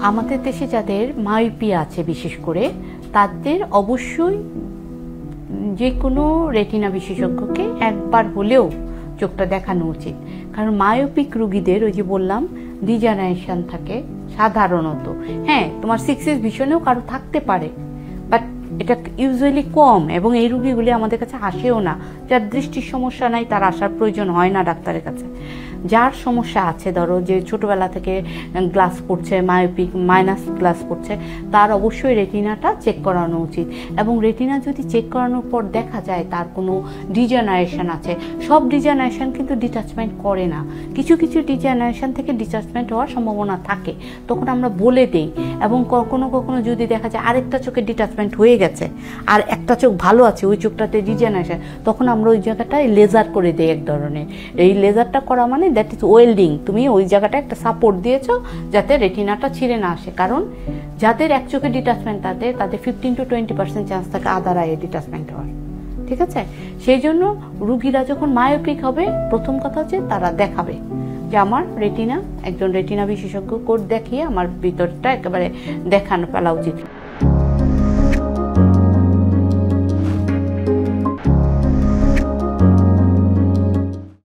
আমাদের দেশে যাদের মায়োপিয়া আছে বিশেষ করে তাদের অবশ্যই যে কোনো রেটিনা বিশেষজ্ঞকে একবার হলেও চোখটা দেখানো উচিত। কারণ মায়োপিক রোগীদের ওই যে বললাম ডিজেনারেশন থাকে সাধারণত। হ্যাঁ, তোমার 6S ভিশনেও কারো থাকতে পারে, বাট এটা ইউজুয়ালি কম, এবং এই রোগীগুলি আমাদের কাছে আসেও না। যার দৃষ্টির সমস্যা নাই তার আসার প্রয়োজন হয় না ডাক্তারের কাছে। যার সমস্যা আছে, ধরো যে ছোটবেলা থেকে গ্লাস পড়ছে, মায়োপিক মাইনাস গ্লাস পড়ছে, তার অবশ্যই রেটিনাটা চেক করানো উচিত। এবং রেটিনা যদি চেক করানোর পর দেখা যায় তার কোনো ডিজেনারেশন আছে, সব ডিজেনারেশন কিন্তু ডিটাচমেন্ট করে না, কিছু কিছু ডিজেনারেশন থেকে ডিটাচমেন্ট হওয়ার সম্ভাবনা থাকে, তখন আমরা বলে দিই। এবং কখনো কখনো যদি দেখা যায় আরেকটা চোখে ডিটাচমেন্ট হয়ে গেছে আর একটা চোখ ভালো আছে, ওই চোখটাতে ডিজেনারেশন, তখন আমরা ওই জায়গাটায় লেজার করে দিই এক ধরনের। এই লেজারটা করা মানে দ্যাট ইজ ওয়েল্ডিং, তুমি ওই জায়গাটা একটা সাপোর্ট দিয়েছো যাতে রেটিনাটা ছিঁড়ে না আসে। কারণ যাদের এক চোখে ডিটাচমেন্ট তাদের 15 to 20% চান্স থাকে আদার আইয়ে ডিটাচমেন্ট হওয়ার। ঠিক আছে, সেই জন্য রুগীরা যখন মায়োপিক হবে প্রথম কথা হচ্ছে তারা দেখাবে যে আমার রেটিনা, একজন রেটিনা বিশেষজ্ঞ কোড দেখিয়ে আমার ভিতরটা একেবারে দেখানো ফেলা উচিত।